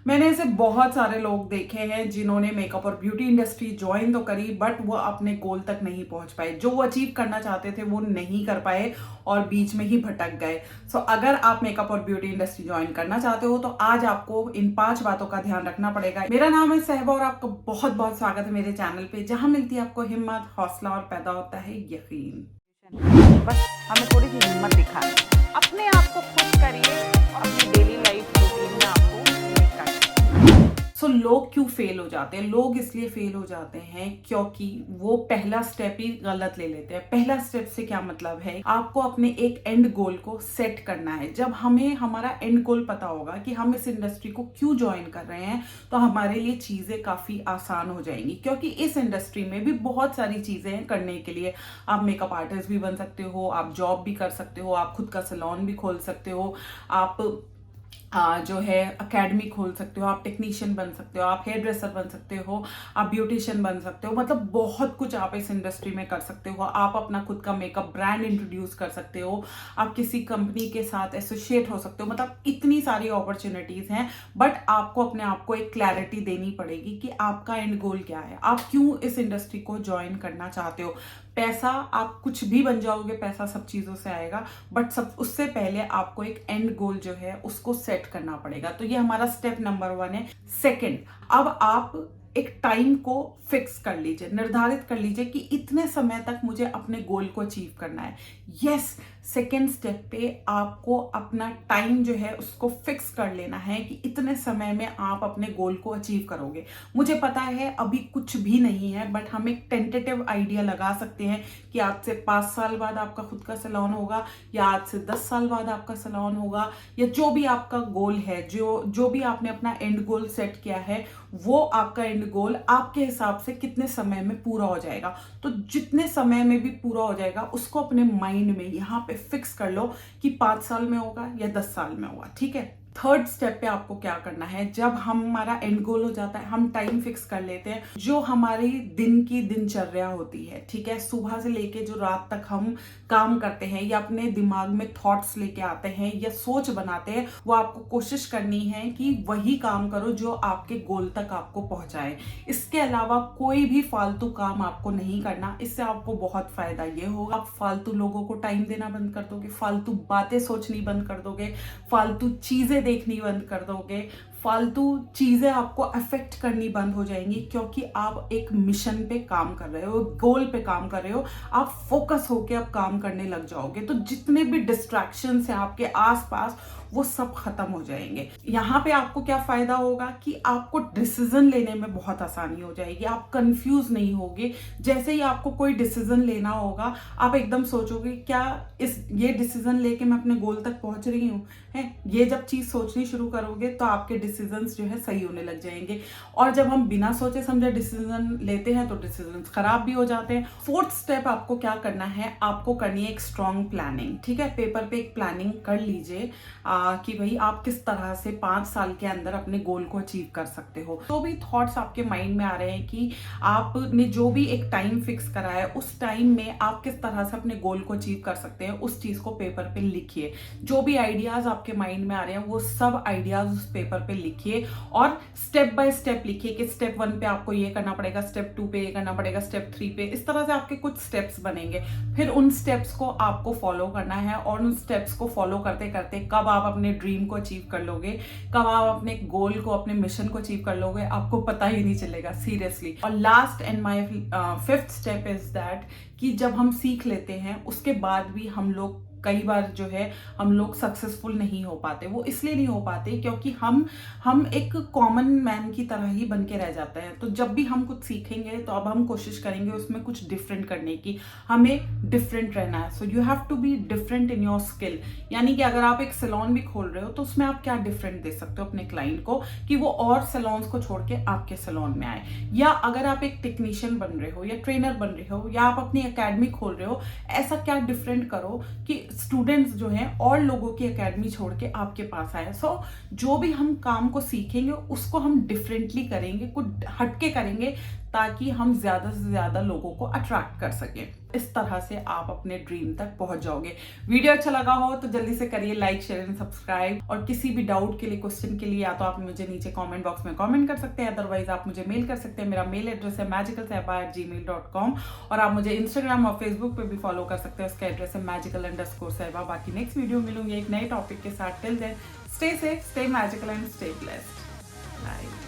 मैंने ऐसे बहुत सारे लोग देखे हैं जिन्होंने मेकअप और ब्यूटी इंडस्ट्री ज्वाइन तो करी, बट वो अपने गोल तक नहीं पहुंच पाए। जो वो अचीव करना चाहते थे वो नहीं कर पाए और बीच में ही भटक गए। सो अगर आप मेकअप और ब्यूटी इंडस्ट्री ज्वाइन करना चाहते हो तो आज आपको इन 5 बातों का ध्यान रखना पड़ेगा। मेरा नाम है सहबा और आपका बहुत बहुत स्वागत है मेरे चैनल पे, जहां मिलती है आपको हिम्मत, हौसला और पैदा होता है यकीन। बस हमें थोड़ी सी हिम्मत दिखानी है। अपने आप को खुश करिए और अपनी डेली लाइफ रूटीन में आपको मेक करिए। सो लोग क्यों फेल हो जाते हैं? लोग इसलिए फेल हो जाते हैं क्योंकि वो पहला स्टेप ही गलत ले लेते हैं। पहला स्टेप से क्या मतलब है, आपको अपने एक एंड गोल को सेट करना है। जब हमें हमारा एंड गोल पता होगा कि हम इस इंडस्ट्री को क्यों ज्वाइन कर रहे हैं, तो हमारे लिए चीजें काफी आसान हो जाएंगी। क्योंकि इस इंडस्ट्री में भी बहुत सारी चीजें हैं करने के लिए। आप मेकअप आर्टिस्ट भी बन सकते हो, आप जॉब भी कर सकते हो, आप खुद का सैलून भी खोल सकते हो, आप जो है एकेडमी खोल सकते हो, आप टेक्नीशियन बन सकते हो, आप हेयर ड्रेसर बन सकते हो, आप ब्यूटिशियन बन सकते हो। मतलब बहुत कुछ आप इस इंडस्ट्री में कर सकते हो। आप अपना खुद का मेकअप ब्रांड इंट्रोड्यूस कर सकते हो, आप किसी कंपनी के साथ एसोसिएट हो सकते हो। मतलब इतनी सारी अपॉर्चुनिटीज हैं, बट आपको अपने आप को एक क्लैरिटी देनी पड़ेगी कि आपका एंड गोल क्या है, आप क्यों इस इंडस्ट्री को ज्वाइन करना चाहते हो। पैसा, आप कुछ भी बन जाओगे, पैसा सब चीजों से आएगा, बट सब उससे पहले आपको एक एंड गोल जो है उसको सेट करना पड़ेगा। तो ये हमारा स्टेप नंबर 1 है। सेकंड, अब आप एक टाइम को फिक्स कर लीजिए, निर्धारित कर लीजिए कि इतने समय तक मुझे अपने गोल को अचीव करना है। यस, सेकेंड स्टेप पे आपको अपना टाइम जो है उसको फिक्स कर लेना है कि इतने समय में आप अपने गोल को अचीव करोगे। मुझे पता है अभी कुछ भी नहीं है, बट हम एक टेंटेटिव आइडिया लगा सकते हैं कि आज से 5 साल बाद आपका खुद का सैलून होगा, या आज से 10 साल बाद आपका सैलून होगा, या जो भी आपका गोल है, जो भी आपने अपना एंड गोल सेट किया है, वो आपका एंड गोल आपके हिसाब से कितने समय में पूरा हो जाएगा। तो जितने समय में भी पूरा हो जाएगा उसको अपने माइंड में यहाँ पे फिक्स कर लो कि 5 साल में होगा या 10 साल में होगा। ठीक है। थर्ड स्टेप पे आपको क्या करना है, जब हमारा एंड गोल हो जाता है, हम टाइम फिक्स कर लेते हैं, जो हमारी दिन की दिनचर्या होती है, ठीक है, सुबह से लेके जो रात तक हम काम करते हैं या अपने दिमाग में थॉट्स लेके आते हैं या सोच बनाते हैं, वो आपको कोशिश करनी है कि वही काम करो जो आपके गोल तक आपको पहुंचाए। इसके अलावा कोई भी फालतू काम आपको नहीं करना। इससे आपको बहुत फायदा ये होगा, आप फालतू लोगों को टाइम देना बंद कर दोगे, फालतू बातें सोचनी बंद कर दोगे, फालतू चीजें देखनी बंद कर दोगे, फालतू चीजें आपको अफेक्ट करनी बंद हो जाएंगी। क्योंकि आप एक मिशन पे काम कर रहे हो, गोल पे काम कर रहे हो, आप फोकस होके अब काम करने लग जाओगे। तो जितने भी डिस्ट्रैक्शंस हैं आपके आसपास वो सब खत्म हो जाएंगे। यहाँ पे आपको क्या फायदा होगा कि आपको डिसीजन लेने में बहुत आसानी हो जाएगी, आप कंफ्यूज नहीं होगे। जैसे ही आपको कोई डिसीजन लेना होगा, आप एकदम सोचोगे क्या ये डिसीजन लेके मैं अपने गोल तक पहुंच रही हूँ है। ये जब चीज सोचनी शुरू करोगे तो आपके डिसीजंस जो है सही होने लग जाएंगे। और जब हम बिना सोचे समझे डिसीजन लेते हैं तो डिसीजन खराब भी हो जाते हैं। फोर्थ स्टेप आपको क्या करना है, आपको करनी है एक स्ट्रॉन्ग प्लानिंग। ठीक है, पेपर पे एक प्लानिंग कर लीजिए कि भाई आप किस तरह से 5 साल के अंदर अपने गोल को अचीव कर सकते हो। तो भी थॉट्स आपके माइंड में आ रहे हैं कि आपने जो भी एक टाइम फिक्स करा है उस टाइम में आप किस तरह से अपने गोल को अचीव कर सकते हैं, उस चीज को पेपर पे लिखिए। जो भी आइडियाज आपके माइंड में आ रहे हैं वो सब आइडियाज उस पेपर पे लिखिए और स्टेप बाय स्टेप लिखिए कि स्टेप 1 पे आपको ये करना पड़ेगा, स्टेप 2 पे ये करना पड़ेगा, स्टेप 3 पे। इस तरह से आपके कुछ स्टेप्स बनेंगे। फिर उन स्टेप्स को आपको फॉलो करना है और उन स्टेप्स को फॉलो करते करते कब आप अपने ड्रीम को अचीव कर लोगे, कब आप अपने गोल को, अपने मिशन को अचीव कर लोगे, आपको पता ही नहीं चलेगा सीरियसली। और last and my fifth step is that कि जब हम सीख लेते हैं उसके बाद भी हम लोग कई बार जो है हम लोग सक्सेसफुल नहीं हो पाते। वो इसलिए नहीं हो पाते क्योंकि हम एक कॉमन मैन की तरह ही बन के रह जाते हैं। तो जब भी हम कुछ सीखेंगे तो अब हम कोशिश करेंगे उसमें कुछ डिफरेंट करने की, हमें डिफरेंट रहना है। So you have to be different in your skill. यानी कि अगर आप एक सैलून भी खोल रहे हो तो उसमें आप क्या डिफरेंट दे सकते हो अपने क्लाइंट को कि वो और सैलून्स को छोड़ के आपके सैलून में आए। या अगर आप एक टेक्नीशियन बन रहे हो या ट्रेनर बन रहे हो या आप अपनी एकेडमी खोल रहे हो, ऐसा क्या डिफरेंट करो कि स्टूडेंट्स जो हैं और लोगों की एकेडमी छोड़ के आपके पास आए। सो जो भी हम काम को सीखेंगे उसको हम डिफरेंटली करेंगे, कुछ हटके करेंगे ताकि हम ज्यादा से ज्यादा लोगों को अट्रैक्ट कर सकें। इस तरह से आप अपने ड्रीम तक पहुंच जाओगे। वीडियो अच्छा लगा हो तो जल्दी से करिए लाइक, शेयर एंड सब्सक्राइब। और किसी भी डाउट के लिए, क्वेश्चन के लिए या तो आप मुझे नीचे कमेंट बॉक्स में कमेंट कर सकते हैं, अदरवाइज आप मुझे मेल कर सकते हैं। मेरा मेल एड्रेस है magicalsaiba@gmail.com और आप मुझे इंस्टाग्राम और फेसबुक पे भी फॉलो कर सकते हैं, उसका एड्रेस है magical_saiba। बाकी नेक्स्ट वीडियो मिलूंगी एक नए टॉपिक के साथ। Till then stay safe, stay magical and stay blessed. Bye.